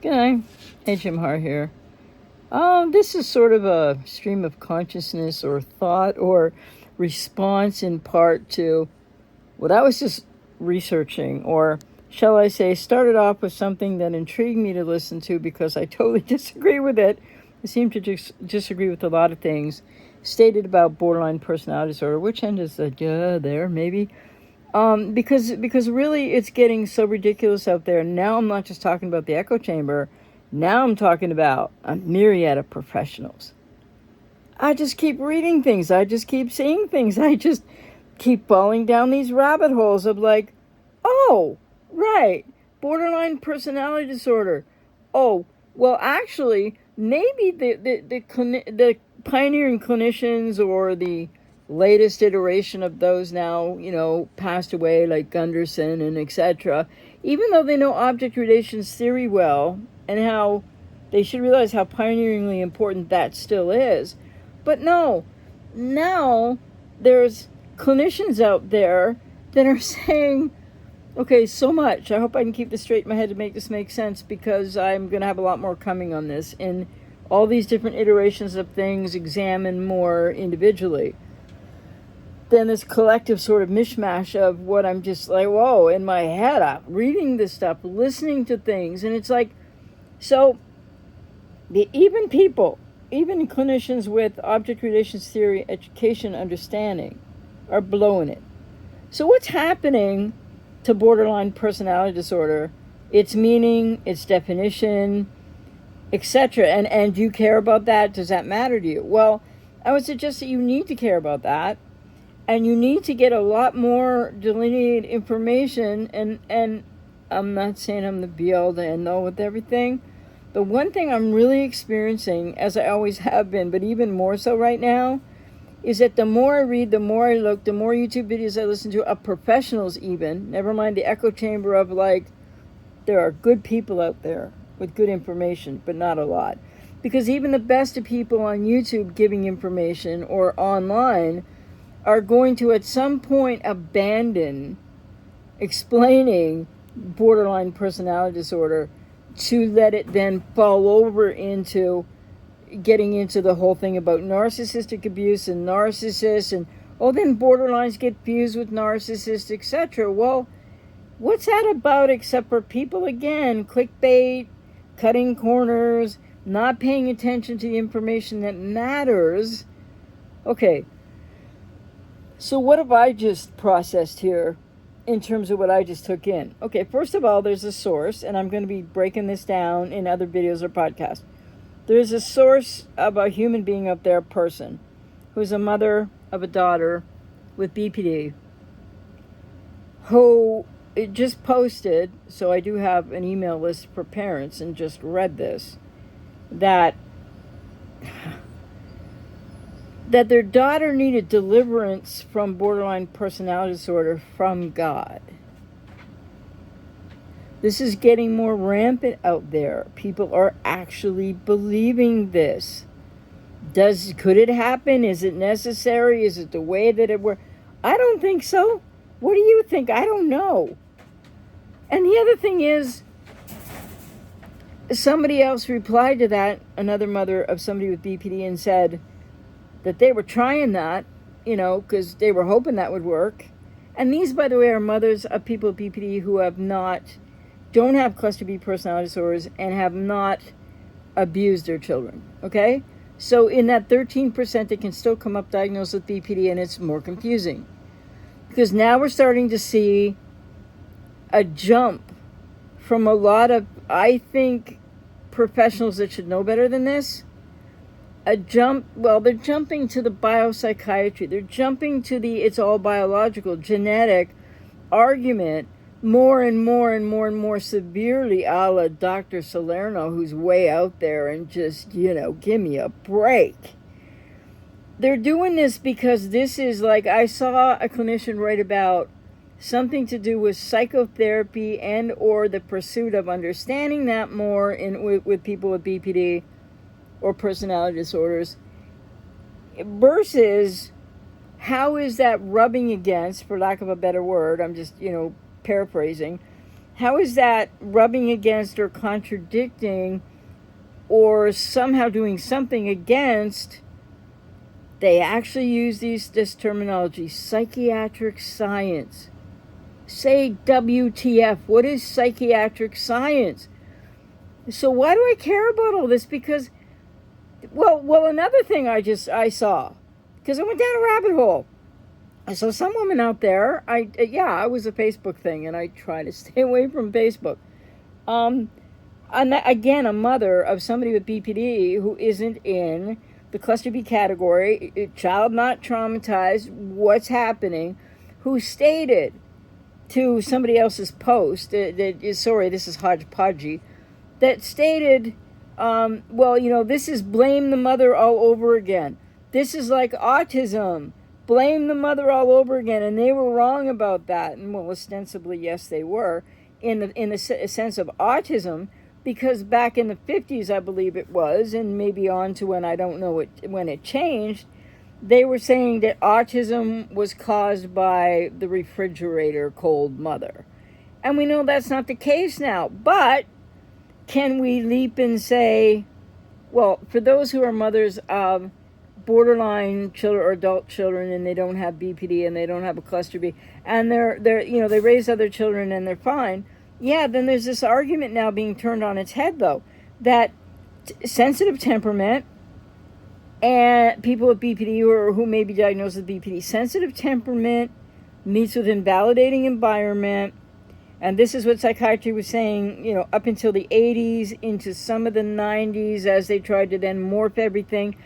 Good night. Hey, Jim Har here. This is sort of a stream of consciousness or thought or response in part to what I was just researching, or shall I say, started off with something that intrigued me to listen to because I totally disagree with it. I seem to disagree with a lot of things stated about borderline personality disorder. Which end is the there? Maybe. Because really it's getting so ridiculous out there. Now I'm not just talking about the echo chamber. Now I'm talking about a myriad of professionals. I just keep reading things. I just keep seeing things. I just keep falling down these rabbit holes of like, oh, right, borderline personality disorder. Oh, well, actually, maybe the pioneering clinicians or the latest iteration of those now, passed away, like Gunderson and etc., even though they know object relations theory well and how they should realize how pioneeringly important that still is. But no, now there's clinicians out there that are saying, okay, so much. I hope I can keep this straight in my head to make this make sense, because I'm going to have a lot more coming on this. And all these different iterations of things examined more individually. Then this collective sort of mishmash of what I'm just like, whoa, in my head, I'm reading this stuff, listening to things. And it's like, so even clinicians with object relations theory, education, understanding are blowing it. So what's happening to borderline personality disorder? Its meaning, its definition, etc. And do you care about that? Does that matter to you? Well, I would suggest that you need to care about that. And you need to get a lot more delineated information. And I'm not saying I'm the be-all to end-all with everything. The one thing I'm really experiencing, as I always have been, but even more so right now, is that the more I read, the more I look, the more YouTube videos I listen to, of professionals even, never mind the echo chamber of like, there are good people out there with good information, but not a lot. Because even the best of people on YouTube giving information or online are going to at some point abandon explaining borderline personality disorder to let it then fall over into getting into the whole thing about narcissistic abuse and narcissists and, oh, then borderlines get fused with narcissists, etc. Well, what's that about except for people, again, clickbait, cutting corners, not paying attention to the information that matters? Okay, so what have I just processed here in terms of what I just took in? Okay, first of all, there's a source, and I'm going to be breaking this down in other videos or podcasts. There's a source of a human being out there, a person, who's a mother of a daughter with BPD, who it just posted, so I do have an email list for parents and just read this, that their daughter needed deliverance from borderline personality disorder from God. This is getting more rampant out there. People are actually believing this. Could it happen? Is it necessary? Is it the way that it works? I don't think so. What do you think? I don't know. And the other thing is, somebody else replied to that, another mother of somebody with BPD, and said that they were trying that, because they were hoping that would work. And these, by the way, are mothers of people with BPD who don't have cluster B personality disorders and have not abused their children, okay? So in that 13%, they can still come up diagnosed with BPD, and it's more confusing. Because now we're starting to see a jump from a lot of, I think, professionals that should know better than this. They're jumping to the biopsychiatry. They're jumping to the it's all biological, genetic argument more and more and more and more severely, a la Dr. Salerno, who's way out there and just, give me a break. They're doing this because this is like, I saw a clinician write about something to do with psychotherapy and or the pursuit of understanding that more with people with BPD or personality disorders, versus how is that rubbing against, for lack of a better word, I'm just, paraphrasing, How is that rubbing against or contradicting or somehow doing something against? They actually use this terminology, psychiatric science. Say WTF, what is psychiatric science? So why do I care about all this? Because, well, another thing I saw, because I went down a rabbit hole. I saw some woman out there. I was a Facebook thing, and I try to stay away from Facebook. And again, a mother of somebody with BPD who isn't in the cluster B category, child not traumatized, what's happening, who stated to somebody else's post, sorry, this is hodgepodgey, that stated, this is blame the mother all over again. This is like autism. Blame the mother all over again. And they were wrong about that. And well, ostensibly, yes, they were in the sense of autism, because back in the 50s, I believe it was, and maybe on to when I don't know when it changed, they were saying that autism was caused by the refrigerator cold mother. And we know that's not the case now. But can we leap and say, well, for those who are mothers of borderline children or adult children and they don't have BPD and they don't have a cluster B and they raise other children and they're fine, then there's this argument now being turned on its head, though, that sensitive temperament and people with BPD or who may be diagnosed with BPD, sensitive temperament meets with invalidating environment. And this is what psychiatry was saying, up until the 80s, into some of the 90s, as they tried to then morph everything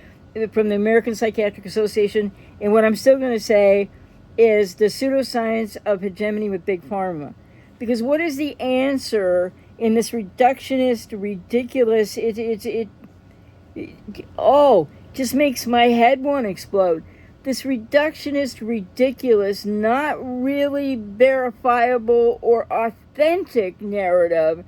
from the American Psychiatric Association. And what I'm still going to say is the pseudoscience of hegemony with Big Pharma. Because what is the answer in this reductionist, ridiculous, just makes my head want to explode. This reductionist, ridiculous, not really verifiable or authentic narrative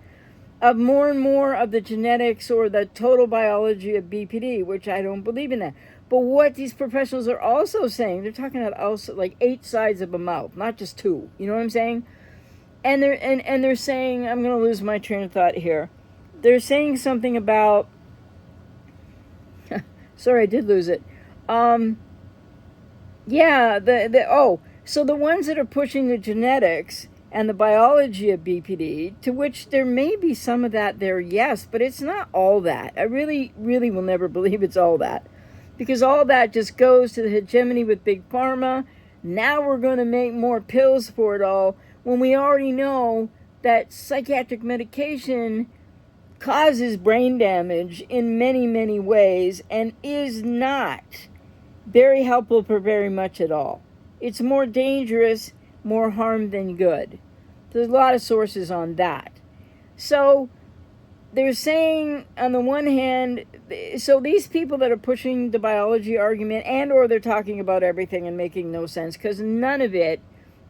of more and more of the genetics or the total biology of BPD, which I don't believe in that. But what these professionals are also saying, they're talking about also like 8 sides of a mouth, not just 2. You know what I'm saying? And they're saying, I'm going to lose my train of thought here. They're saying something about, sorry, I did lose it. So the ones that are pushing the genetics and the biology of BPD, to which there may be some of that there, yes, but it's not all that. I really, really will never believe it's all that, because all that just goes to the hegemony with Big Pharma. Now we're going to make more pills for it all, when we already know that psychiatric medication causes brain damage in many, many ways and is not very helpful for very much at all. It's more dangerous, more harm than good. There's a lot of sources on that. So they're saying, on the one hand, so these people that are pushing the biology argument and or they're talking about everything and making no sense because none of it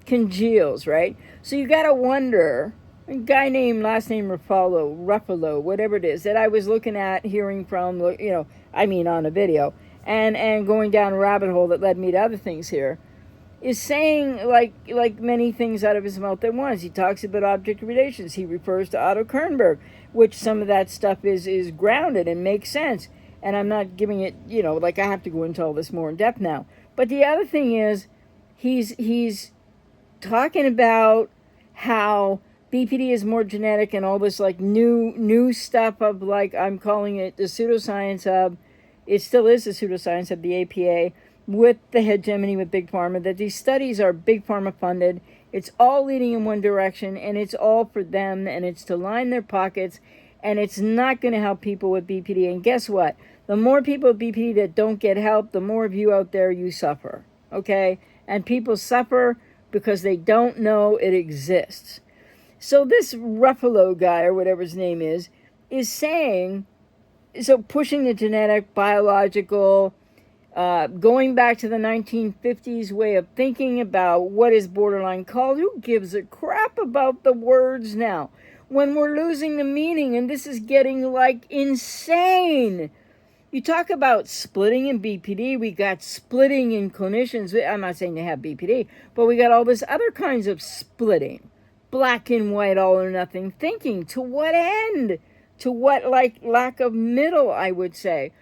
congeals, right? So you got to wonder, a guy named last name Ruffalo, whatever it is, that I was looking at, hearing from, on a video, and going down a rabbit hole that led me to other things here, is saying, like many things out of his mouth at once. He talks about object relations. He refers to Otto Kernberg, which some of that stuff is grounded and makes sense. And I'm not giving it, I have to go into all this more in depth now. But the other thing is, he's talking about how BPD is more genetic and all this new stuff of I'm calling it the pseudoscience of, it still is the pseudoscience of the APA with the hegemony with Big Pharma, that these studies are Big Pharma funded. It's all leading in one direction and it's all for them and it's to line their pockets and it's not going to help people with BPD. And guess what? The more people with BPD that don't get help, the more of you out there you suffer, okay? And people suffer because they don't know it exists. So this Ruffalo guy, or whatever his name is saying, so pushing the genetic, biological, going back to the 1950s way of thinking about what is borderline called. Who gives a crap about the words now? When we're losing the meaning, and this is getting insane. You talk about splitting in BPD, we got splitting in clinicians. I'm not saying they have BPD, but we got all this other kinds of splitting. black and white, all or nothing thinking. To what end? To what, like, lack of middle, I would say.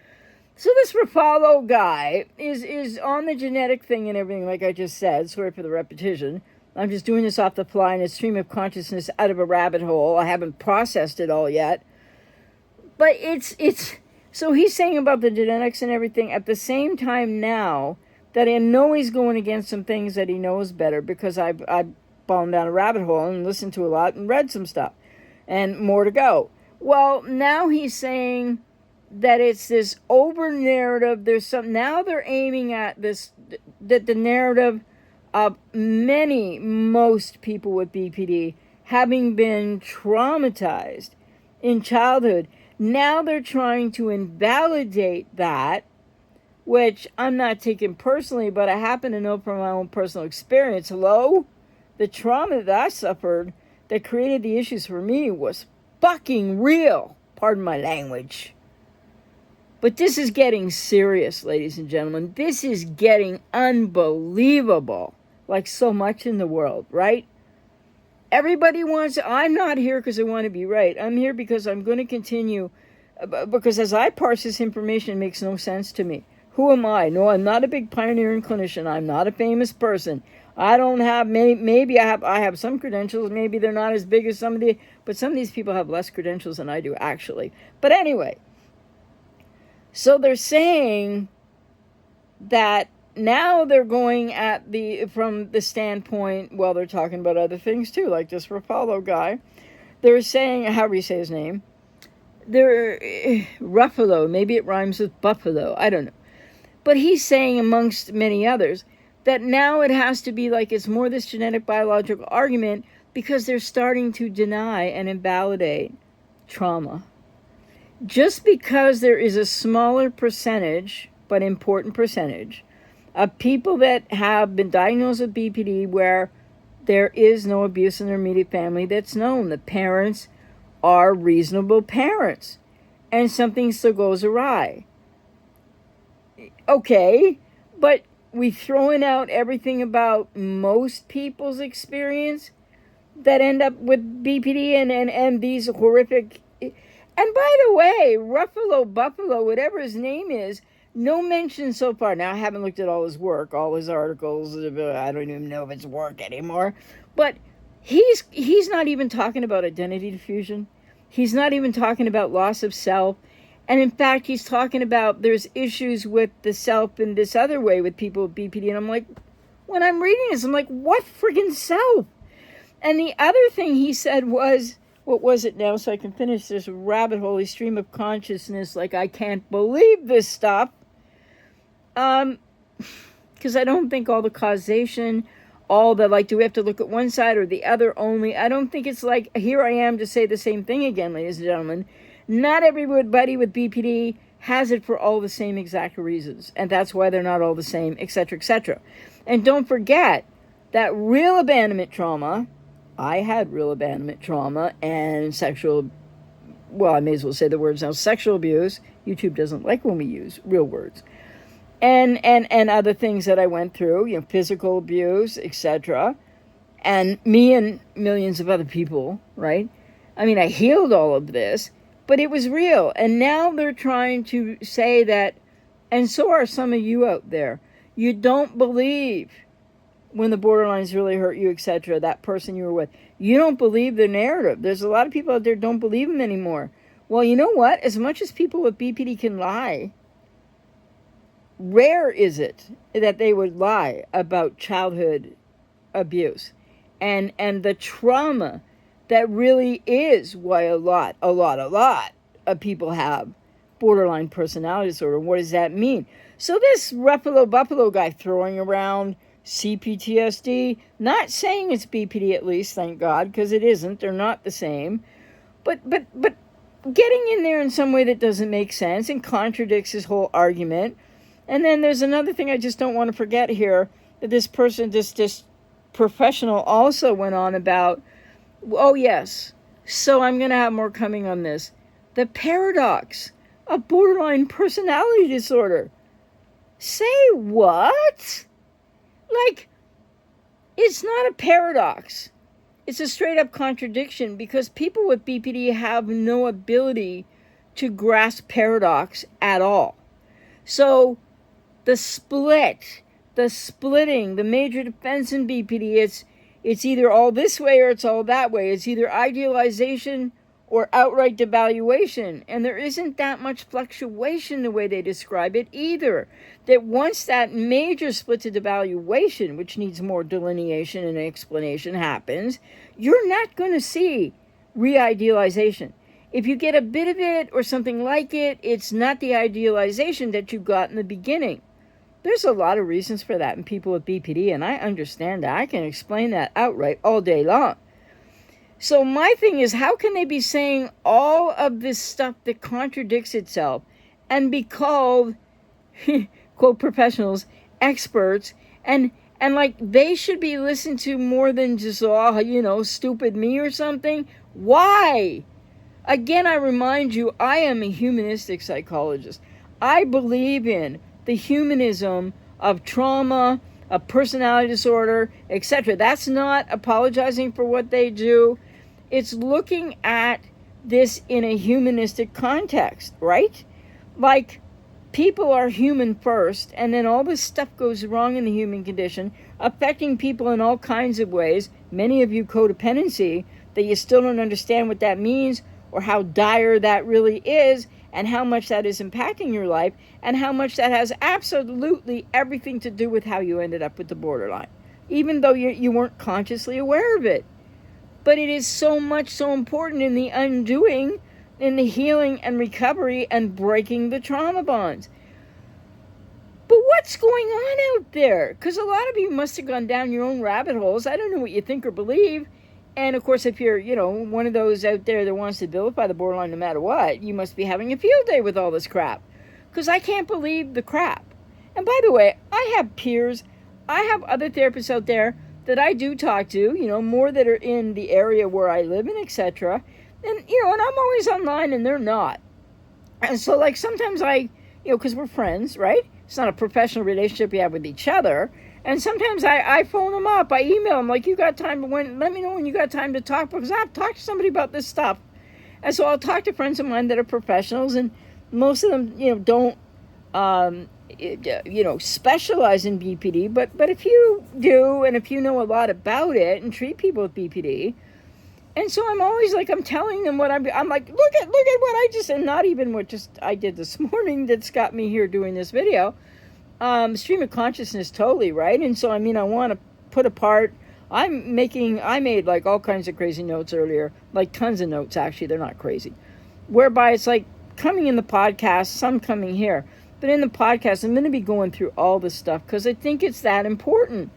So this Rapallo guy is on the genetic thing and everything, like I just said. Sorry for the repetition. I'm just doing this off the fly in a stream of consciousness out of a rabbit hole. I haven't processed it all yet. But it's so he's saying about the genetics and everything at the same time now that I know he's going against some things that he knows better because I've fallen down a rabbit hole and listened to a lot and read some stuff and more to go. Well, now he's saying that it's this over narrative. There's some, now they're aiming at this, that the narrative of most people with BPD having been traumatized in childhood. Now they're trying to invalidate that, which I'm not taking personally, but I happen to know from my own personal experience. Hello? The trauma that I suffered that created the issues for me was fucking real. Pardon my language. But this is getting serious, ladies and gentlemen. This is getting unbelievable. Like so much in the world, right? Everybody wants, I'm not here because I want to be right. I'm here because I'm going to continue, because as I parse this information, it makes no sense to me. Who am I? No, I'm not a big pioneering clinician. I'm not a famous person. I don't have many, maybe I have some credentials. Maybe they're not as big as but some of these people have less credentials than I do, actually. But anyway, so they're saying that now they're going at from the standpoint, well, they're talking about other things too, like this Rapallo guy. They're saying, however you say his name, Ruffalo, maybe it rhymes with buffalo, I don't know. But he's saying, amongst many others, that now it has to be like it's more this genetic biological argument because they're starting to deny and invalidate trauma. Just because there is a smaller percentage, but important percentage, of people that have been diagnosed with BPD where there is no abuse in their immediate family that's known. The parents are reasonable parents, and something still goes awry. Okay, but we throwing out everything about most people's experience that end up with BPD and these horrific. And by the way, Buffalo, whatever his name is, no mention so far. Now, I haven't looked at all his work, all his articles. I don't even know if it's work anymore. But he's not even talking about identity diffusion. He's not even talking about loss of self. And in fact, he's talking about there's issues with the self in this other way with people with BPD. And I'm like, when I'm reading this, I'm like, what friggin' self? And the other thing he said was, what was it now, so I can finish this rabbit hole, stream of consciousness, like I can't believe this stuff. Because I don't think all the causation, all the, like, do we have to look at one side or the other only? I don't think it's like, here I am to say the same thing again, ladies and gentlemen. Not everybody with BPD has it for all the same exact reasons. And that's why they're not all the same, etc., etc. And don't forget that real abandonment trauma, I had real abandonment trauma and sexual, well, I may as well say the words now, sexual abuse. YouTube doesn't like when we use real words. And other things that I went through, you know, physical abuse, etc. And me and millions of other people, right? I mean, I healed all of this, but it was real. And now they're trying to say that, and so are some of you out there, you don't believe when the borderlines really hurt you, etc., that person you were with. You don't believe the narrative. There's a lot of people out there who don't believe them anymore. Well, you know what? As much as people with BPD can lie, rare is it that they would lie about childhood abuse and the trauma that really is why a lot of people have borderline personality disorder. What does that mean? So this Buffalo guy throwing around CPTSD, not saying it's BPD at least, thank God, because it isn't. They're not the same. But getting in there in some way that doesn't make sense and contradicts his whole argument. And then there's another thing I just don't want to forget here, that this person, this professional also went on about, oh yes, so I'm going to have more coming on this, the paradox of borderline personality disorder. Say what? Like, it's not a paradox. It's a straight up contradiction because people with BPD have no ability to grasp paradox at all. So the splitting, the major defense in BPD, it's either all this way or it's all that way. It's either idealization or outright devaluation. And there isn't that much fluctuation the way they describe it either. That once that major split to devaluation, which needs more delineation and explanation, happens, you're not going to see re-idealization. If you get a bit of it or something like it, it's not the idealization that you got in the beginning. There's a lot of reasons for that in people with BPD, and I understand that. I can explain that outright all day long. So my thing is, how can they be saying all of this stuff that contradicts itself and be called, quote, professionals, experts, and like they should be listened to more than just, stupid me or something? Why? Again, I remind you, I am a humanistic psychologist. I believe in the humanism of trauma, of personality disorder, etc. That's not apologizing for what they do. It's looking at this in a humanistic context, right? Like, people are human first, and then all this stuff goes wrong in the human condition, affecting people in all kinds of ways. Many of you codependency, that you still don't understand what that means or how dire that really is, and how much that is impacting your life, and how much that has absolutely everything to do with how you ended up with the borderline, even though you weren't consciously aware of it. But it is so important in the undoing, in the healing and recovery and breaking the trauma bonds. But what's going on out there? Because a lot of you must have gone down your own rabbit holes. I don't know what you think or believe. And of course, if you're, one of those out there that wants to vilify the borderline no matter what, you must be having a field day with all this crap. Because I can't believe the crap. And by the way, I have peers, I have other therapists out there that I do talk to, more that are in the area where I live and etc. And, and I'm always online and they're not. And so, like, sometimes because we're friends, right? It's not a professional relationship you have with each other. And sometimes I phone them up, I email them, like, you got time let me know when you got time to talk, because I have to talk to somebody about this stuff. And so I'll talk to friends of mine that are professionals, and most of them, don't, specialize in BPD, but if you do, and if you know a lot about it and treat people with BPD, and so I'm always like, I'm telling them what I'm like, look at what I just, and not even what just I did this morning that's got me here doing this video. Stream of consciousness, totally, right? And so, I want to put apart, I made like all kinds of crazy notes earlier, like tons of notes, actually, they're not crazy, whereby it's like coming in the podcast, some coming here, but in the podcast, I'm going to be going through all this stuff because I think it's that important.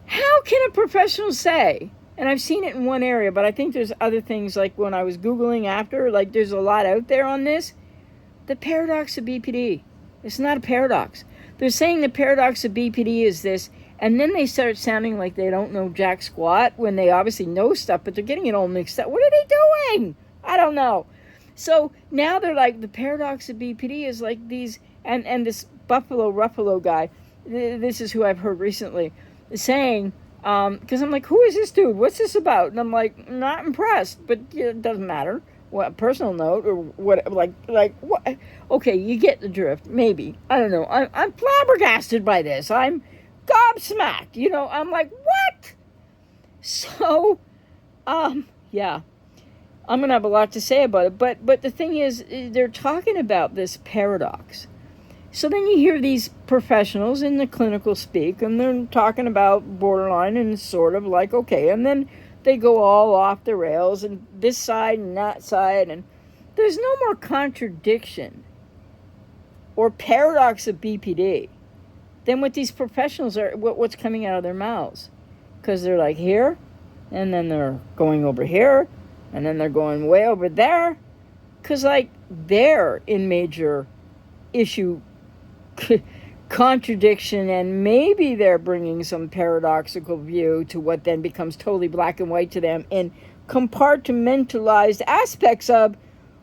How can a professional say, and I've seen it in one area, but I think there's other things, like when I was Googling after, like there's a lot out there on this, the paradox of BPD. It's not a paradox. They're saying the paradox of BPD is this, and then they start sounding like they don't know jack squat when they obviously know stuff, but they're getting it all mixed up. What are they doing? I don't know. So now they're like, the paradox of BPD is like these, and this Ruffalo guy, this is who I've heard recently, saying, because I'm like, who is this dude? What's this about? And I'm like, not impressed, but it doesn't matter. What, personal note or what, like what? Okay, you get the drift, maybe. I don't know. I'm flabbergasted by this. I'm gobsmacked, I'm like, what? So, yeah, I'm gonna have a lot to say about it, but the thing is, they're talking about this paradox. So then you hear these professionals in the clinical speak, and they're talking about borderline, and it's sort of like, okay, and then they go all off the rails, and this side and that side, and there's no more contradiction or paradox of BPD than what these professionals are, what's coming out of their mouths. Because they're like here, and then they're going over here, and then they're going way over there. Because, like, they're in major issue contradiction, and maybe they're bringing some paradoxical view to what then becomes totally black and white to them in compartmentalized aspects of,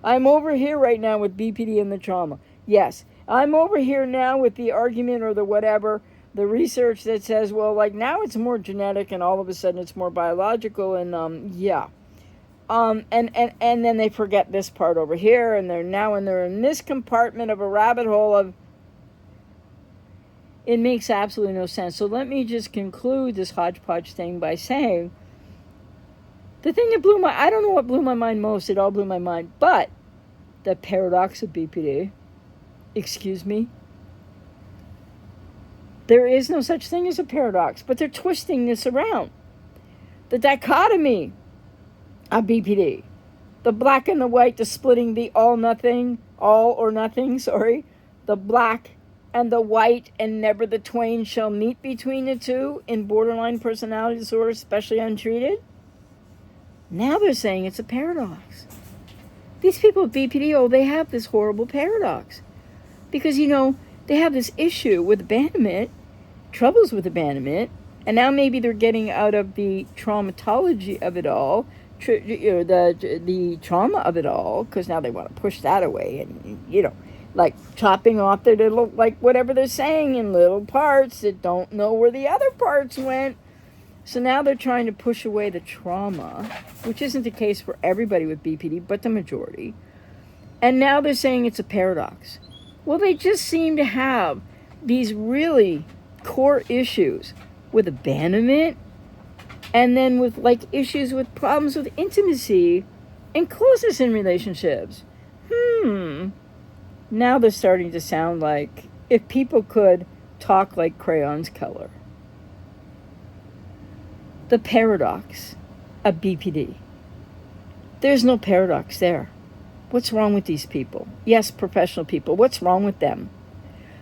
I'm over here right now with BPD and the trauma. Yes, I'm over here now with the argument or the whatever, the research that says, well, like now it's more genetic and all of a sudden it's more biological, and yeah. And then they forget this part over here, and they're in this compartment of a rabbit hole of, it makes absolutely no sense. So let me just conclude this hodgepodge thing by saying, the thing that I don't know what blew my mind most, it all blew my mind, but the paradox of BPD, excuse me, there is no such thing as a paradox, but they're twisting this around. The dichotomy of BPD, the black and the white, the splitting, the all or nothing, the black and the white, and never the twain shall meet between the two in borderline personality disorder, especially untreated. Now they're saying it's a paradox. These people with BPD, they have this horrible paradox. Because, they have this issue with abandonment, troubles with abandonment, and now maybe they're getting out of the traumatology of it all, the trauma of it all, because now they want to push that away, and, like chopping off their little, like whatever they're saying in little parts that don't know where the other parts went. So now they're trying to push away the trauma, which isn't the case for everybody with BPD, but the majority. And now they're saying it's a paradox. Well, they just seem to have these really core issues with abandonment, and then with like issues with problems with intimacy and closeness in relationships. Now they're starting to sound like if people could talk like crayons color. The paradox of BPD. There's no paradox there. What's wrong with these people? Yes, professional people. What's wrong with them?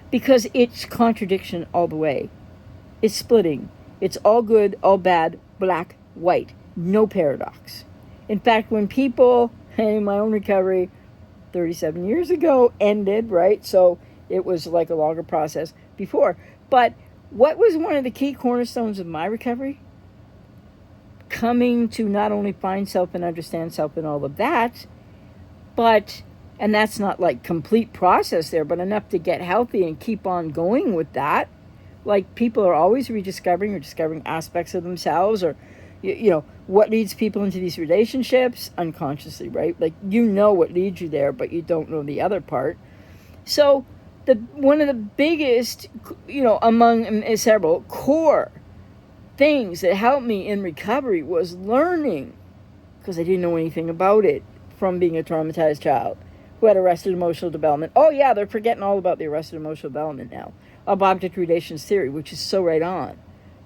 Because it's contradiction all the way. It's splitting. It's all good, all bad, black, white. No paradox. In fact, when people, in my own recovery, 37 years ago, ended, right? So it was like a longer process before. But what was one of the key cornerstones of my recovery? Coming to not only find self and understand self and all of that, but, and that's not like complete process there, but enough to get healthy and keep on going with that. Like people are always rediscovering or discovering aspects of themselves, or, what leads people into these relationships unconsciously, right? Like, what leads you there, but you don't know the other part. So one of the biggest, among several core things that helped me in recovery was learning, because I didn't know anything about it from being a traumatized child who had arrested emotional development. Oh yeah, they're forgetting all about the arrested emotional development now of object relations theory, which is so right on,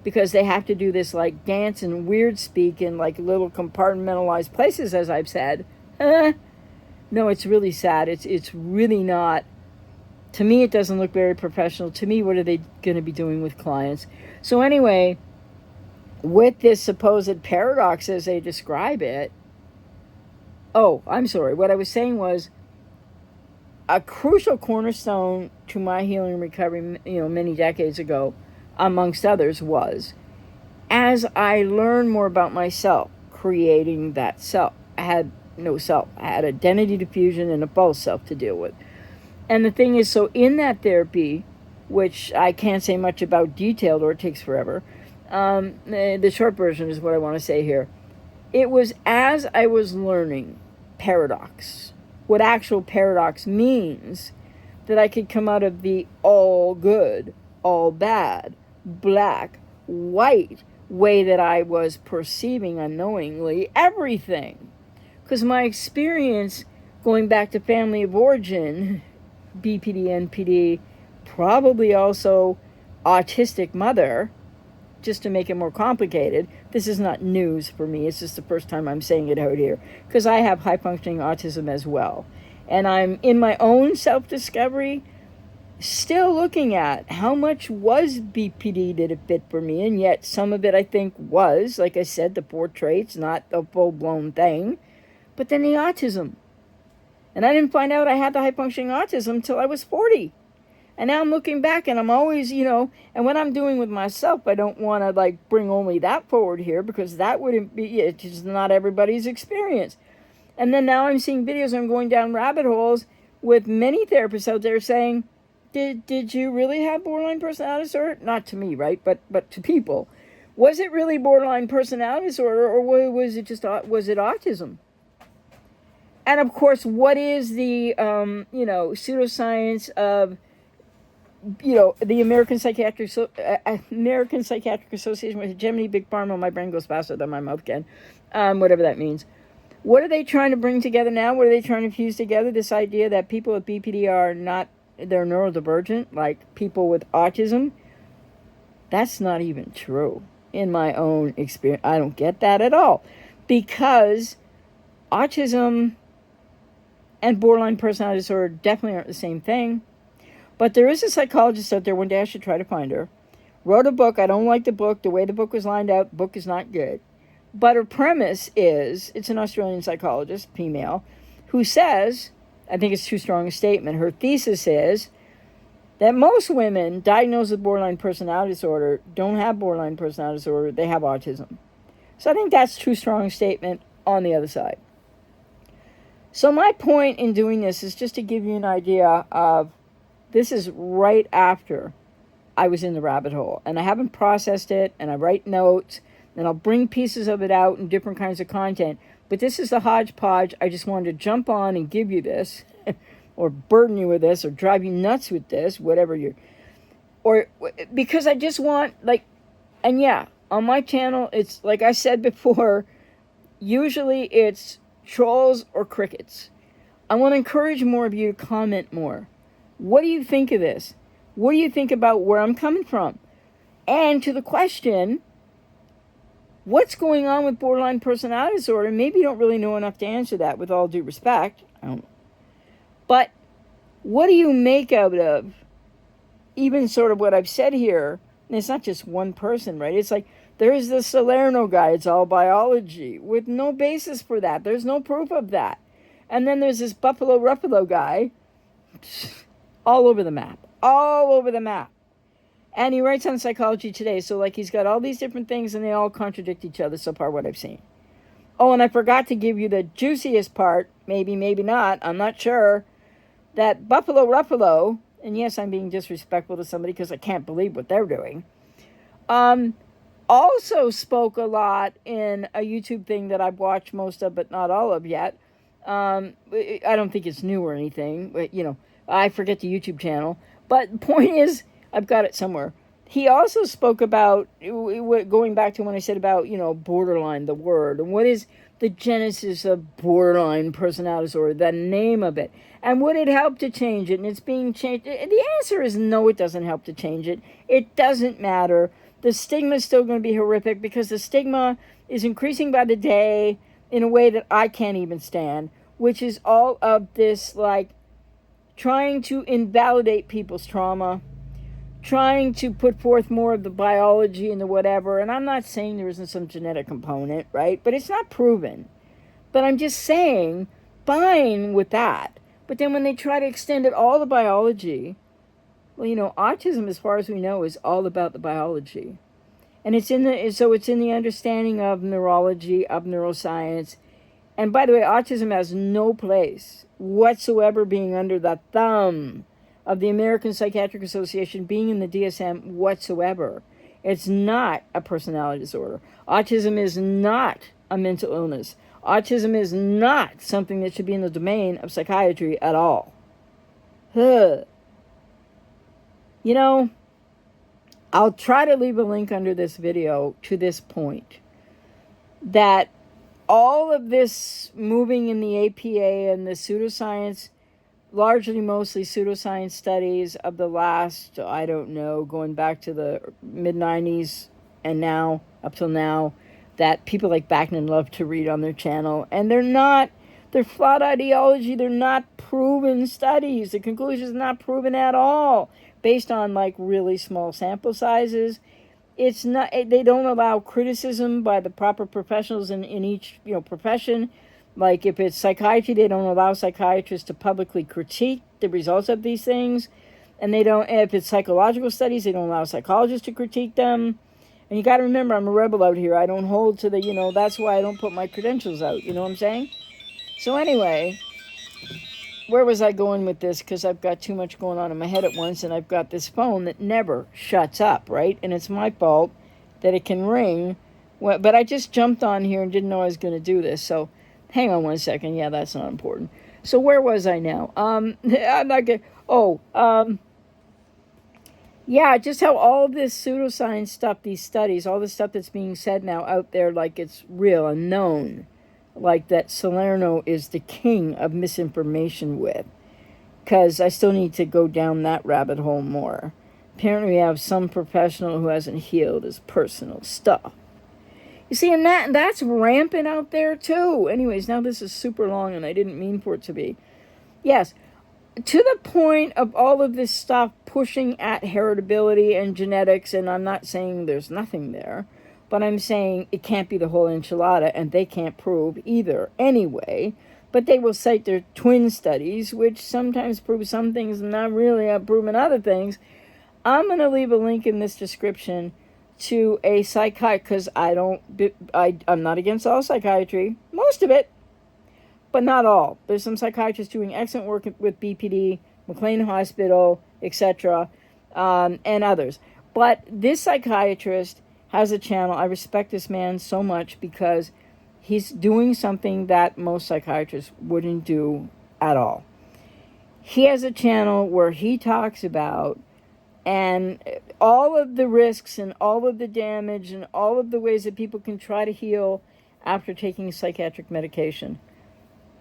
because they have to do this like dance and weird speak in like little compartmentalized places, as I've said. No, it's really sad. It's really not. To me, it doesn't look very professional. To me, what are they going to be doing with clients? So anyway, with this supposed paradox as they describe it, I'm sorry. What I was saying was a crucial cornerstone to my healing and recovery, many decades ago, amongst others, was as I learned more about myself, creating that self. I had no self. I had identity diffusion and a false self to deal with. And the thing is, so in that therapy, which I can't say much about detailed or it takes forever, the short version is what I want to say here. It was as I was learning paradox, what actual paradox means, that I could come out of the all good, all bad, black, white way that I was perceiving unknowingly everything. Because my experience going back to family of origin, BPD, NPD, probably also autistic mother, just to make it more complicated, this is not news for me. It's just the first time I'm saying it out here, because I have high-functioning autism as well. And I'm in my own self-discovery still looking at how much was BPD did it fit for me, and yet some of it I think was, like I said, the 4 traits, not the full-blown thing, but then the autism. And I didn't find out I had the high-functioning autism until I was 40. And now I'm looking back and I'm always, and what I'm doing with myself, I don't want to like bring only that forward here, because that wouldn't be, it's just not everybody's experience. And then now I'm seeing videos, I'm going down rabbit holes with many therapists out there saying, did you really have borderline personality disorder? Not to me, right? But to people. Was it really borderline personality disorder, or was it just autism? And of course, what is the pseudoscience of the American Psychiatric Association with hegemony, big pharma? My brain goes faster than my mouth can, whatever that means. What are they trying to bring together now? What are they trying to fuse together? This idea that people with BPD are not, they're neurodivergent, like people with autism. That's not even true in my own experience. I don't get that at all, because autism and borderline personality disorder definitely aren't the same thing. But there is a psychologist out there, one day I should try to find her, wrote a book. I don't like the book. The way the book was lined out, the book is not good. But her premise is, it's an Australian psychologist, female, who says, I think it's too strong a statement, her thesis is that most women diagnosed with borderline personality disorder don't have borderline personality disorder, they have autism. So I think that's too strong a statement on the other side. So my point in doing this is just to give you an idea of, this is right after I was in the rabbit hole, and I haven't processed it, and I write notes, and I'll bring pieces of it out in different kinds of content. But this is the hodgepodge. I just wanted to jump on and give you this, or burden you with this, or drive you nuts with this, whatever because I just want, and yeah, on my channel, it's, like I said before, usually it's trolls or crickets. I want to encourage more of you to comment more. What do you think of this? What do you think about where I'm coming from? And to the question, what's going on with borderline personality disorder? Maybe you don't really know enough to answer that, with all due respect. I don't know. But what do you make out of even sort of what I've said here? And it's not just one person, right? It's like, there's the Salerno guy, it's all biology, with no basis for that. There's no proof of that. And then there's this Buffalo Ruffalo guy, all over the map. And he writes on Psychology Today, so he's got all these different things, and they all contradict each other so far, what I've seen. Oh, and I forgot to give you the juiciest part, maybe not, I'm not sure, that Buffalo Ruffalo, and yes, I'm being disrespectful to somebody because I can't believe what they're doing, also spoke a lot in a YouTube thing that I've watched most of, but not all of yet. I don't think it's new or anything, but, I forget the YouTube channel. But the point is, I've got it somewhere. He also spoke about, going back to when I said about, borderline, the word, and what is the genesis of borderline personality disorder, the name of it, and would it help to change it? And it's being changed. The answer is no, it doesn't help to change it. It doesn't matter. The stigma is still going to be horrific, because the stigma is increasing by the day in a way that I can't even stand, which is all of this, trying to invalidate people's trauma, trying to put forth more of the biology and the whatever. And I'm not saying there isn't some genetic component, right? But it's not proven. But I'm just saying, fine with that. But then when they try to extend it all the biology, well, autism, as far as we know, is all about the biology. And it's in the understanding of neurology, of neuroscience. And by the way, autism has no place whatsoever being under the thumb of the American Psychiatric Association, being in the DSM whatsoever. It's not a personality disorder. Autism is not a mental illness. Autism is not something that should be in the domain of psychiatry at all. I'll try to leave a link under this video to this point, that all of this moving in the APA and the pseudoscience, mostly pseudoscience studies of the last, I don't know, going back to the mid-90s and now, up till now, that people like Backman love to read on their channel. And they're flawed ideology, they're not proven studies. The conclusion is not proven at all, based on really small sample sizes. It's not, they don't allow criticism by the proper professionals in each profession. If it's psychiatry, they don't allow psychiatrists to publicly critique the results of these things. And if it's psychological studies, they don't allow psychologists to critique them. And you got to remember, I'm a rebel out here. I don't hold to that's why I don't put my credentials out. You know what I'm saying? So anyway, where was I going with this? Because I've got too much going on in my head at once, and I've got this phone that never shuts up, right? And it's my fault that it can ring. But I just jumped on here and didn't know I was going to do this. So hang on one second. Yeah, that's not important. So where was I now? I'm not going to... yeah, just how all this pseudoscience stuff, these studies, all the stuff that's being said now out there like it's real and known, like that Salerno is the king of misinformation with, because I still need to go down that rabbit hole more. Apparently we have some professional who hasn't healed his personal stuff. You see, and that's rampant out there too. Anyways, now this is super long and I didn't mean for it to be. Yes, to the point of all of this stuff pushing at heritability and genetics, and I'm not saying there's nothing there, but I'm saying it can't be the whole enchilada, and they can't prove either anyway. But they will cite their twin studies, which sometimes prove some things and not really have proven other things. I'm going to leave a link in this description to a psychiatrist, because I'm not against all psychiatry, most of it, but not all. There's some psychiatrists doing excellent work with BPD, McLean Hospital, etc., and others. But this psychiatrist has a channel. I respect this man so much because he's doing something that most psychiatrists wouldn't do at all. He has a channel where he talks about and all of the risks and all of the damage and all of the ways that people can try to heal after taking psychiatric medication.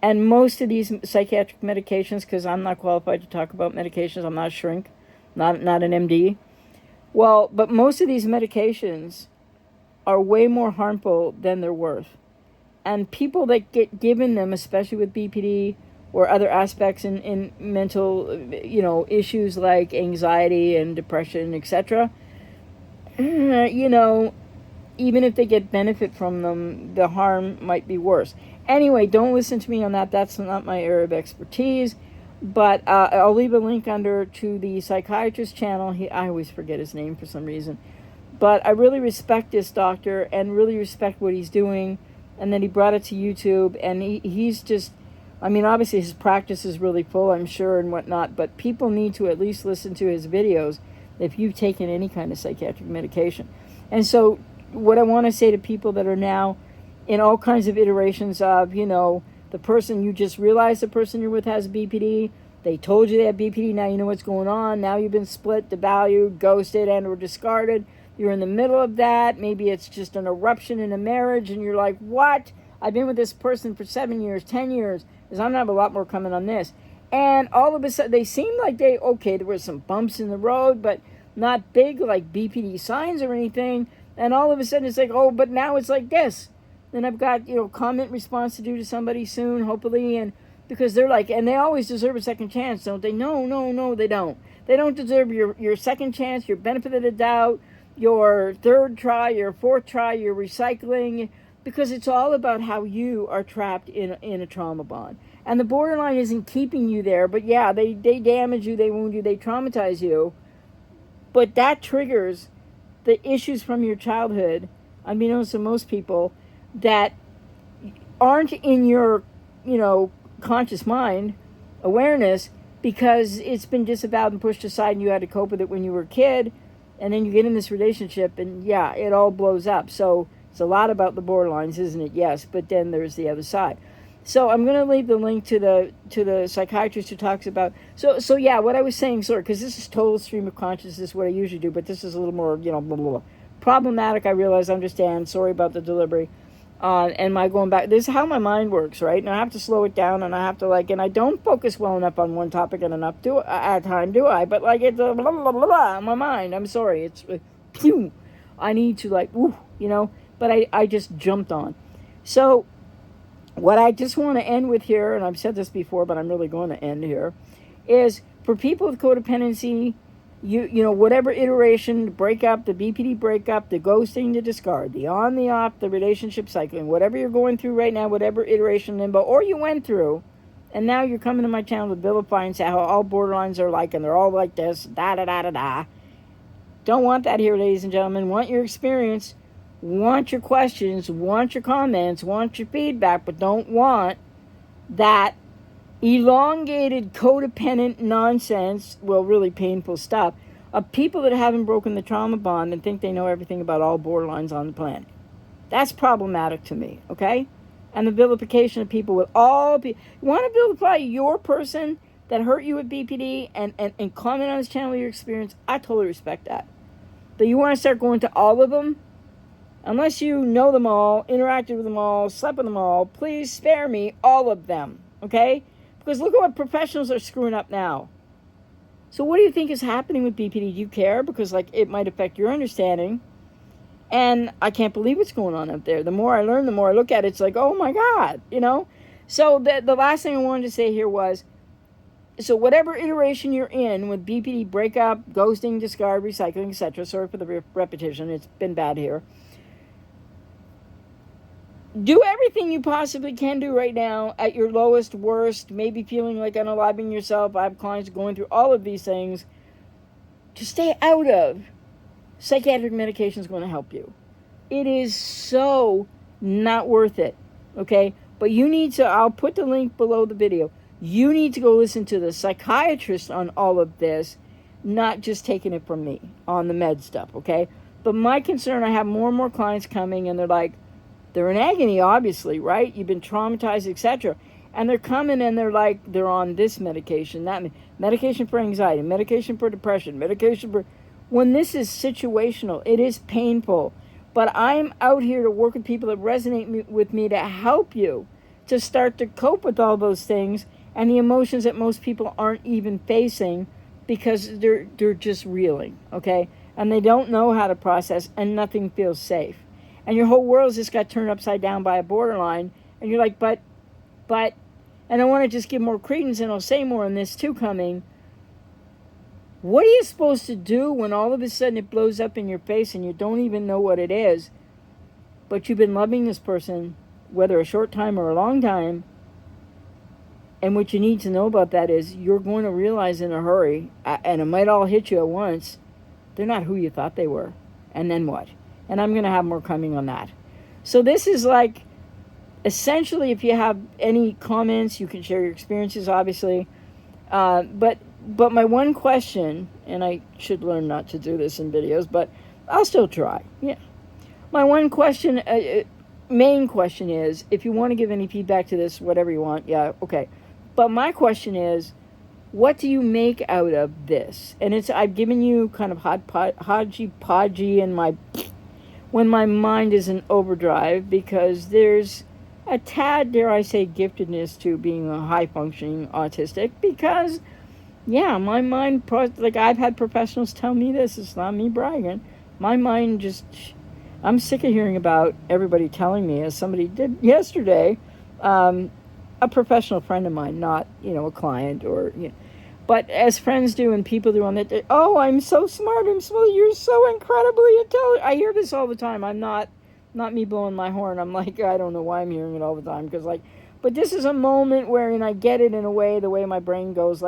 And most of these psychiatric medications, because I'm not qualified to talk about medications, I'm not a shrink, not an MD. Well, but most of these medications are way more harmful than they're worth. And people that get given them, especially with BPD or other aspects in mental, issues like anxiety and depression, etc., even if they get benefit from them, the harm might be worse. Anyway, don't listen to me on that. That's not my area of expertise. But I'll leave a link under to the psychiatrist channel. I always forget his name for some reason. But I really respect this doctor and really respect what he's doing. And then he brought it to YouTube. And he's just, obviously his practice is really full, I'm sure, and whatnot. But people need to at least listen to his videos if you've taken any kind of psychiatric medication. And so what I want to say to people that are now in all kinds of iterations of, the person you just realized the person you're with has BPD. They told you they have BPD. Now you know what's going on. Now you've been split, devalued, ghosted, and or discarded. You're in the middle of that. Maybe it's just an eruption in a marriage, and you're like, what? I've been with this person for 7 years, 10 years, because I'm going to have a lot more coming on this. And all of a sudden, they seem like there were some bumps in the road, but not big like BPD signs or anything. And all of a sudden, it's like, oh, but now it's like this. Then I've got, comment response to do to somebody soon, hopefully, and because they're like, and they always deserve a second chance, don't they? No, they don't. They don't deserve your second chance, your benefit of the doubt, your third try, your fourth try, your recycling, because it's all about how you are trapped in a trauma bond. And the borderline isn't keeping you there, but yeah, they damage you, they wound you, they traumatize you. But that triggers the issues from your childhood, unbeknownst to most people, that aren't in your, conscious mind, awareness, because it's been disavowed and pushed aside and you had to cope with it when you were a kid, and then you get in this relationship and yeah, it all blows up. So it's a lot about the borderlines, isn't it? Yes, but then there's the other side. So I'm going to leave the link to the psychiatrist who talks about, so yeah, what I was saying, sorry, because this is total stream of consciousness, what I usually do, but this is a little more, blah, blah, blah. Problematic, I realize, understand, sorry about the delivery. And my going back, this is how my mind works, right? And I have to slow it down, and I have to and I don't focus well enough on one topic and enough at a time, do I? But it's blah, blah, blah, blah, in my mind. I'm sorry. It's, phew. I need to but I just jumped on. So what I just want to end with here, and I've said this before, but I'm really going to end here, is for people with codependency, whatever iteration, the breakup, the BPD breakup, the ghosting, the discard, the on, the off, the relationship cycling, whatever you're going through right now, whatever iteration limbo, or you went through, and now you're coming to my channel to vilify and say how all borderlines are like, and they're all like this, da-da-da-da-da. Don't want that here, ladies and gentlemen. Want your experience, want your questions, want your comments, want your feedback, but don't want that elongated codependent nonsense, well, really painful stuff, of people that haven't broken the trauma bond and think they know everything about all borderlines on the planet. That's problematic to me, okay? And the vilification of people with all people. You want to vilify your person that hurt you with BPD and comment on this channel your experience, I totally respect that. But you want to start going to all of them? Unless you know them all, interacted with them all, slept with them all, please spare me all of them, okay? Because look at what professionals are screwing up now. So what do you think is happening with BPD? Do you care? Because like it might affect your understanding. And I can't believe what's going on up there. The more I learn, the more I look at it, it's like, oh my God, you know? So the last thing I wanted to say here was, so whatever iteration you're in with BPD, breakup, ghosting, discard, recycling, etc., sorry for the repetition, it's been bad here. Do everything you possibly can do right now at your lowest, worst, maybe feeling like unaliving yourself. I have clients going through all of these things to stay out of. Psychiatric medication is going to help you. It is so not worth it, okay? But you need to, I'll put the link below the video. You need to go listen to the psychiatrist on all of this, not just taking it from me on the med stuff, okay? But my concern, I have more and more clients coming and they're like, they're in agony, obviously, right? You've been traumatized, etc. And they're coming and they're like, they're on this medication, that medication for anxiety, medication for depression, medication for... When this is situational, it is painful. But I'm out here to work with people that resonate with me to help you to start to cope with all those things and the emotions that most people aren't even facing because they're just reeling, okay? And they don't know how to process and nothing feels safe. And your whole world's just got turned upside down by a borderline. And you're like, but, and I want to just give more credence, and I'll say more on this too coming. What are you supposed to do when all of a sudden it blows up in your face and you don't even know what it is, but you've been loving this person, whether a short time or a long time, and what you need to know about that is you're going to realize in a hurry, and it might all hit you at once, they're not who you thought they were. And then what? And I'm going to have more coming on that. So this is like, essentially, if you have any comments, you can share your experiences, obviously. But my one question, and I should learn not to do this in videos, but I'll still try. Yeah. My one question, main question is, if you want to give any feedback to this, whatever you want, yeah, okay. But my question is, what do you make out of this? And I've given you kind of hodgepodgey in my... when my mind is in overdrive, because there's a tad, dare I say, giftedness to being a high-functioning autistic, because, yeah, my mind, like I've had professionals tell me this, it's not me bragging, my mind just, I'm sick of hearing about everybody telling me, as somebody did yesterday, a professional friend of mine, not, a client or, but as friends do and people do on that, oh, I'm so smart, you're so incredibly intelligent. I hear this all the time. I'm not me blowing my horn. I'm like, I don't know why I'm hearing it all the time. Because but this is a moment wherein I get it in a way, the way my brain goes.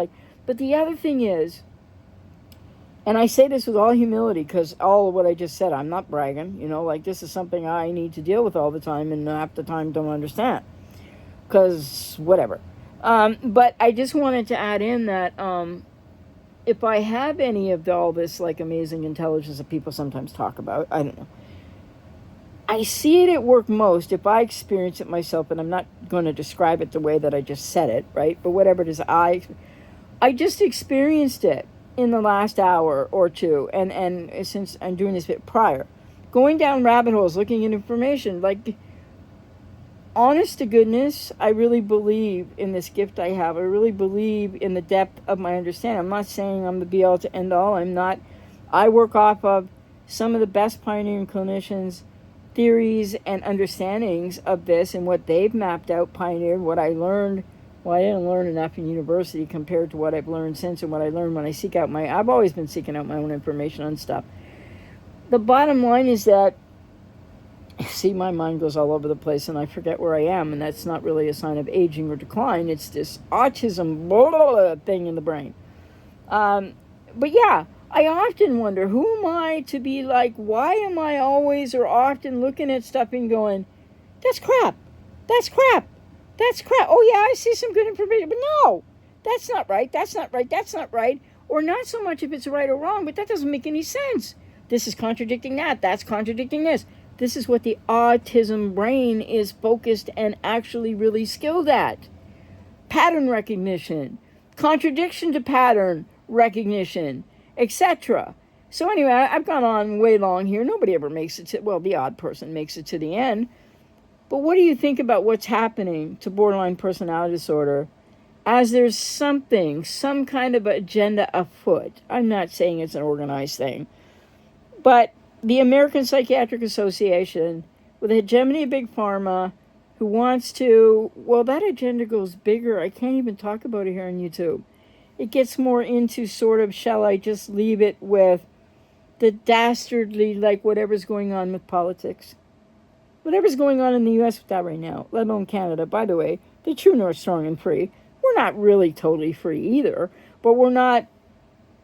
But the other thing is, and I say this with all humility, because all of what I just said, I'm not bragging. This is something I need to deal with all the time and half the time don't understand. Because whatever. But I just wanted to add in that if I have any of all this amazing intelligence that people sometimes talk about, I don't know. I see it at work most if I experience it myself, and I'm not going to describe it the way that I just said it, right? But whatever it is, I just experienced it in the last hour or two, and since I'm doing this bit prior, going down rabbit holes, looking at information, honest to goodness, I really believe in this gift I have. I really believe in the depth of my understanding. I'm not saying I'm the be-all to end-all. I work off of some of the best pioneering clinicians' theories and understandings of this and what they've mapped out, pioneered, what I learned. Well, I didn't learn enough in university compared to what I've learned since and what I learned when I seek out I've always been seeking out my own information on stuff. The bottom line is that, see, my mind goes all over the place and I forget where I am, and that's not really a sign of aging or decline. It's this autism thing in the brain. But yeah, I often wonder, who am I to be why am I always or often looking at stuff and going, that's crap, That's crap. Oh, yeah, I see some good information. But no, that's not right. That's not right. That's not right. Or not so much if it's right or wrong, but that doesn't make any sense. This is contradicting that. That's contradicting this. This is what the autism brain is focused and actually really skilled at. Pattern recognition, contradiction to pattern recognition, etc. So anyway, I've gone on way long here. Nobody ever makes it to, well, the odd person makes it to the end. But what do you think about what's happening to borderline personality disorder as there's something, some kind of agenda afoot? I'm not saying it's an organized thing, but the American Psychiatric Association, with the hegemony of Big Pharma, who wants to, well, that agenda goes bigger. I can't even talk about it here on YouTube. It gets more into sort of, shall I just leave it with the dastardly, like whatever's going on with politics. Whatever's going on in the U.S. with that right now, let alone Canada. By the way, the true north, strong and free. We're not really totally free either, but we're not,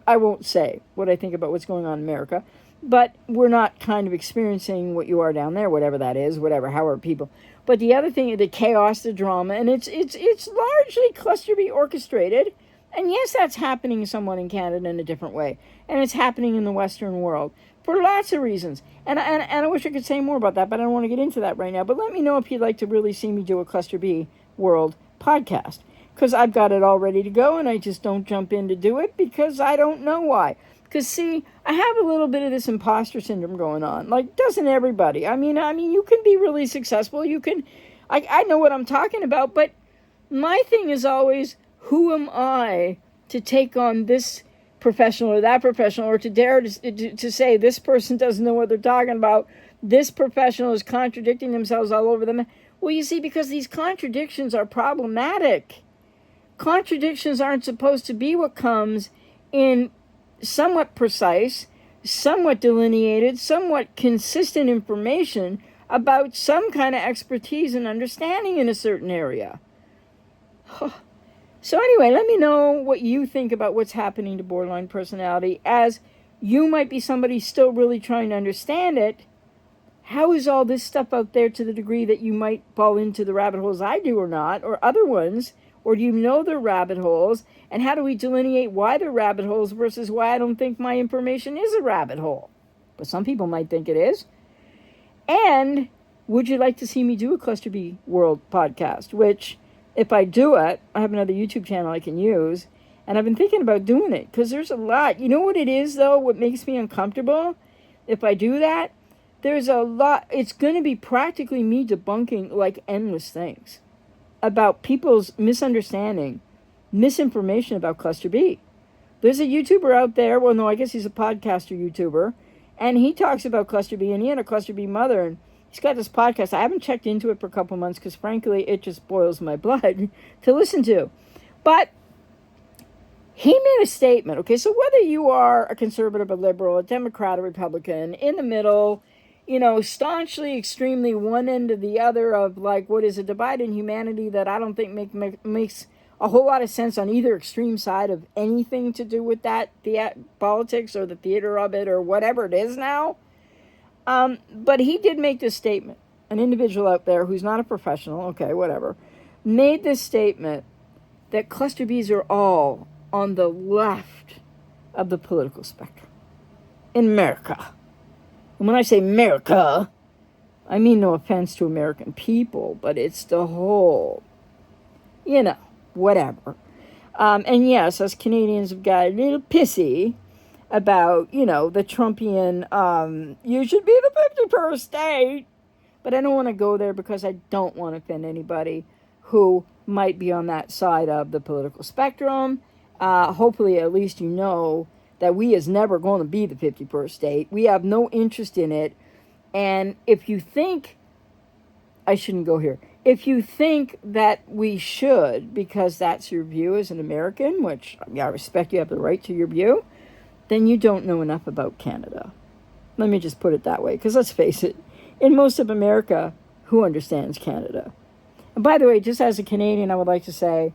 I won't say what I think about what's going on in America, but we're not kind of experiencing what you are down there, whatever that is, whatever, however people. But the other thing, the chaos, the drama, and it's largely cluster B orchestrated. And yes, that's happening somewhat in Canada in a different way. And it's happening in the Western world for lots of reasons. And I wish I could say more about that, but I don't want to get into that right now. But let me know if you'd like to really see me do a Cluster B World podcast. Because I've got it all ready to go, and I just don't jump in to do it because I don't know why. Because, see, I have a little bit of this imposter syndrome going on. Like, doesn't everybody? I mean, you can be really successful. You can, I know what I'm talking about, but my thing is always, who am I to take on this professional or that professional, or to dare to say this person doesn't know what they're talking about, this professional is contradicting themselves all over them? Well, you see, because these contradictions are problematic. Contradictions aren't supposed to be what comes in somewhat precise, somewhat delineated, somewhat consistent information about some kind of expertise and understanding in a certain area. So anyway, let me know what you think about what's happening to borderline personality, as you might be somebody still really trying to understand it. How is all this stuff out there to the degree that you might fall into the rabbit holes I do or not, or other ones? Or do you know they're rabbit holes? And how do we delineate why they're rabbit holes versus why I don't think my information is a rabbit hole? But some people might think it is. And would you like to see me do a Cluster B World podcast? Which, if I do it, I have another YouTube channel I can use. And I've been thinking about doing it because there's a lot. You know what it is, though? What makes me uncomfortable? If I do that, there's a lot. It's going to be practically me debunking like endless things about people's misunderstanding, misinformation about Cluster B. There's a YouTuber out there, well, no, I guess he's a podcaster YouTuber, and he talks about Cluster B, and he had a Cluster B mother, and he's got this podcast. I haven't checked into it for a couple months because, frankly, it just boils my blood to listen to. But he made a statement, okay? So whether you are a conservative, a liberal, a Democrat, a Republican, in the middle, you know, staunchly, extremely one end or the other of, like, what is a divide in humanity that I don't think makes a whole lot of sense on either extreme side of anything to do with that, the politics or the theater of it or whatever it is now. But he did make this statement. An individual out there who's not a professional, okay, whatever, made this statement that Cluster Bs are all on the left of the political spectrum in America. And when I say America, I mean no offense to American people, but it's the whole, you know, whatever. And yes, us Canadians have got a little pissy about, you know, the Trumpian, you should be the 51st state. But I don't want to go there because I don't want to offend anybody who might be on that side of the political spectrum. Hopefully, at least you know that we is never going to be the 51st state. We have no interest in it. And if you think, I shouldn't go here. If you think that we should, because that's your view as an American, which I respect, you have the right to your view, then you don't know enough about Canada. Let me just put it that way, because let's face it, in most of America, who understands Canada? And by the way, just as a Canadian, I would like to say,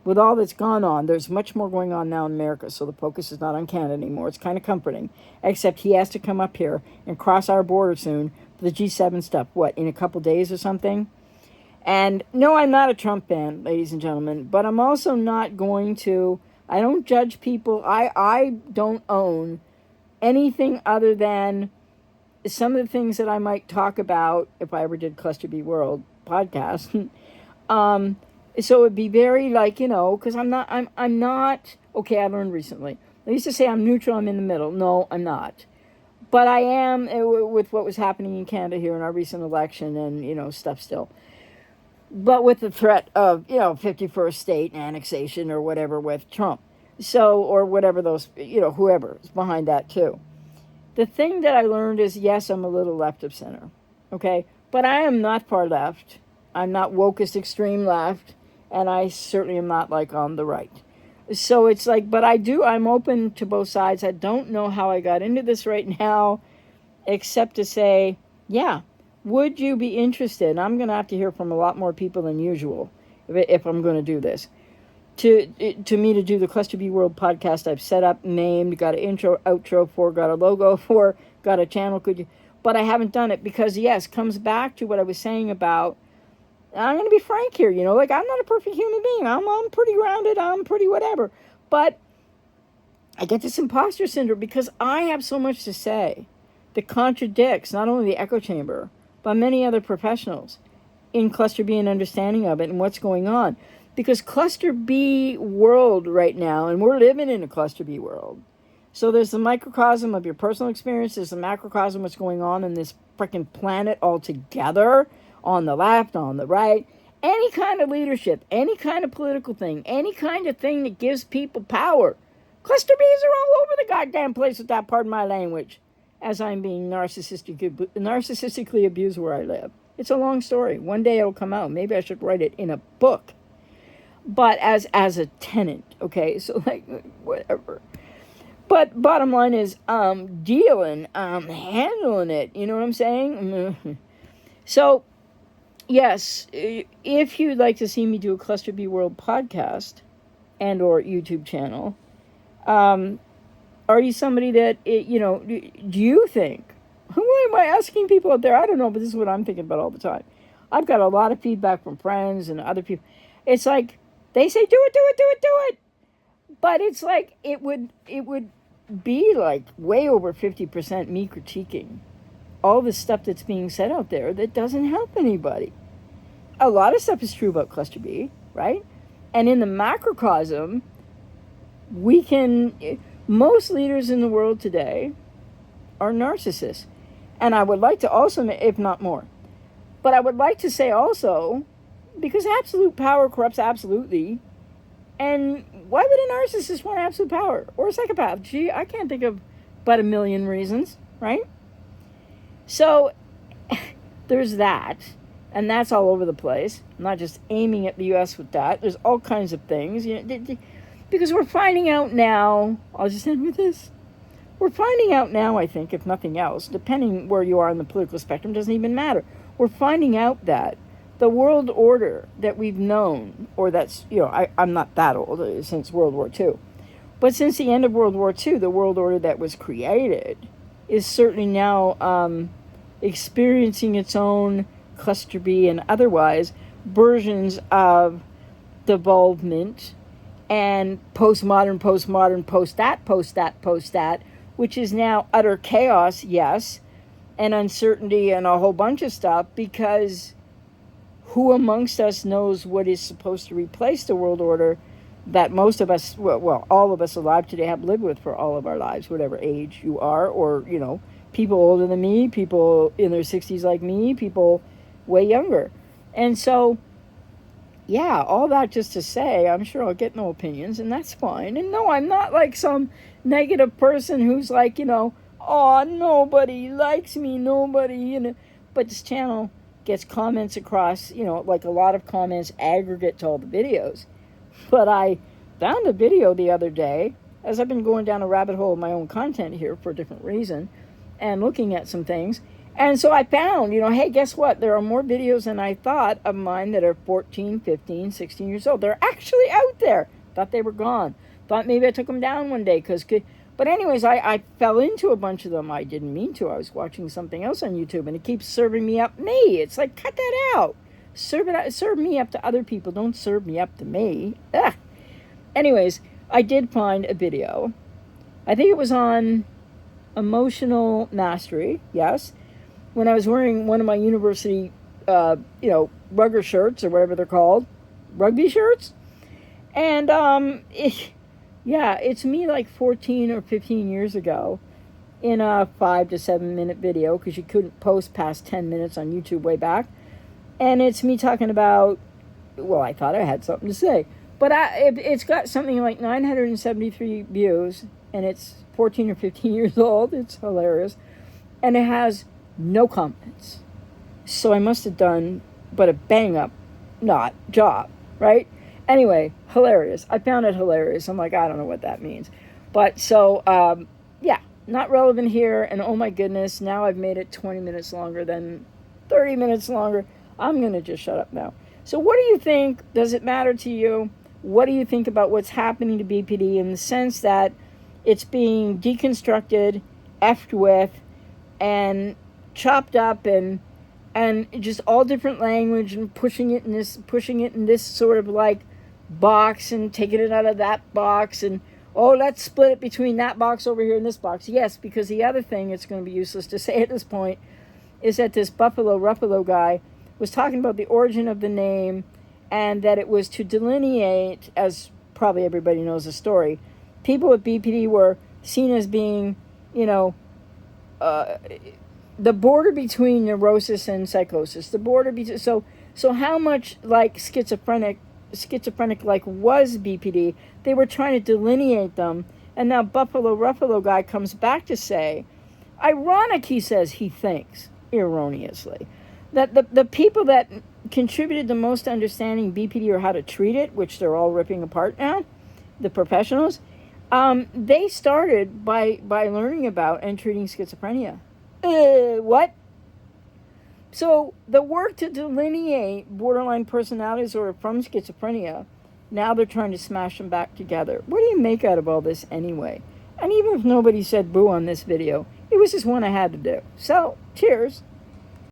with all that's gone on, there's much more going on now in America, so the focus is not on Canada anymore. It's kind of comforting, except he has to come up here and cross our border soon for the G7 stuff, what, in a couple days or something? And no, I'm not a Trump fan, ladies and gentlemen, but I'm also not going to, I don't judge people. I don't own anything other than some of the things that I might talk about if I ever did Cluster B World podcast. So it would be very like, because I'm not, okay, I learned recently. I used to say I'm neutral, I'm in the middle. No, I'm not. But I am with what was happening in Canada here in our recent election and, stuff still. But with the threat of, 51st state annexation or whatever with Trump. So, or whatever those, whoever is behind that too. The thing that I learned is, yes, I'm a little left of center. Okay? But I am not far left. I'm not wokeist extreme left. And I certainly am not like on the right. So it's like, but I'm open to both sides. I don't know how I got into this right now, except to say, yeah, would you be interested? And I'm going to have to hear from a lot more people than usual if I'm going to do this. To me to do the Cluster B World podcast, I've set up, named, got an intro, outro for, got a logo for, got a channel. But I haven't done it because, yes, comes back to what I was saying about, I'm going to be frank here, like I'm not a perfect human being. I'm pretty rounded. I'm pretty whatever. But I get this imposter syndrome because I have so much to say that contradicts not only the echo chamber, but many other professionals in Cluster B and understanding of it and what's going on. Because Cluster B world right now, and we're living in a Cluster B world. So there's the microcosm of your personal experience, there's the macrocosm of what's going on in this freaking planet altogether, on the left, on the right. Any kind of leadership, any kind of political thing, any kind of thing that gives people power. Cluster Bs are all over the goddamn place with that, pardon my language, as I'm being narcissistically abused where I live. It's a long story. One day it'll come out. Maybe I should write it in a book. But as a tenant, okay? So, like, whatever. But bottom line is, handling it. You know what I'm saying? So, yes, if you'd like to see me do a Cluster B World podcast and or YouTube channel, are you somebody that, do you think, who am I asking people out there? I don't know, but this is what I'm thinking about all the time. I've got a lot of feedback from friends and other people. It's like, they say, do it. But it's like, it would be like way over 50% me critiquing all the stuff that's being said out there that doesn't help anybody. A lot of stuff is true about Cluster B, right? And in the macrocosm, most leaders in the world today are narcissists. And I would like to also, if not more, but I would like to say also, because absolute power corrupts absolutely. And why would a narcissist want absolute power? Or a psychopath? Gee, I can't think of but a million reasons, right? So there's that. And that's all over the place. I'm not just aiming at the U.S. with that. There's all kinds of things. Because we're finding out now, I'll just end with this. We're finding out now, I think, if nothing else, depending where you are on the political spectrum, doesn't even matter. We're finding out that the world order that we've known, or that's, I'm not that old, since World War II. But since the end of World War II, the world order that was created is certainly now experiencing its own Cluster B and otherwise versions of devolvement and postmodern, post that, which is now utter chaos, yes, and uncertainty and a whole bunch of stuff, because who amongst us knows what is supposed to replace the world order that most of us, well, all of us alive today have lived with for all of our lives, whatever age you are, or, people older than me, people in their 60s like me, people way younger. And so, yeah, all that just to say, I'm sure I'll get no opinions, and that's fine. And no, I'm not like some negative person who's like, oh, nobody likes me, nobody, But this channel gets comments across, like a lot of comments aggregate to all the videos. But I found a video the other day, as I've been going down a rabbit hole of my own content here for a different reason, and looking at some things. And so I found, hey, guess what? There are more videos than I thought of mine that are 14, 15, 16 years old. They're actually out there. Thought they were gone. Thought maybe I took them down one day. But anyways, I fell into a bunch of them. I didn't mean to. I was watching something else on YouTube, and it keeps serving me up me. It's like, cut that out. serve me up to other people. Don't serve me up to me. Ugh. Anyways, I did find a video. I think it was on Emotional Mastery, yes, when I was wearing one of my university, rugger shirts or whatever they're called, rugby shirts. And, it's me like 14 or 15 years ago in a 5 to 7 minute video, because you couldn't post past 10 minutes on YouTube way back. And it's me talking about, well, I thought I had something to say, but it's got something like 973 views, and it's 14 or 15 years old. It's hilarious. And it has no comments. So I must have done but a bang up not job, right? Anyway, hilarious. I found it hilarious. I'm like, I don't know what that means. But so, not relevant here. And oh my goodness, now I've made it 20 minutes longer than 30 minutes longer. I'm going to just shut up now. So what do you think? Does it matter to you? What do you think about what's happening to BPD in the sense that it's being deconstructed, effed with, and chopped up, and just all different language, and pushing it in this sort of like box, and taking it out of that box, and let's split it between that box over here and this box. Yes, because the other thing, it's going to be useless to say at this point, is that this Ruffalo guy was talking about the origin of the name, and that it was to delineate, as probably everybody knows the story, people with BPD were seen as being, the border between neurosis and psychosis. The border between, so how much like schizophrenic like was BPD? They were trying to delineate them, and now Ruffalo guy comes back to say, ironic, he says, he thinks erroneously, that the people that contributed the most to understanding BPD or how to treat it, which they're all ripping apart now, the professionals, they started by learning about and treating schizophrenia. What? So the work to delineate borderline personality disorder from schizophrenia, now they're trying to smash them back together. What do you make out of all this anyway? And even if nobody said boo on this video, it was just one I had to do. So, cheers.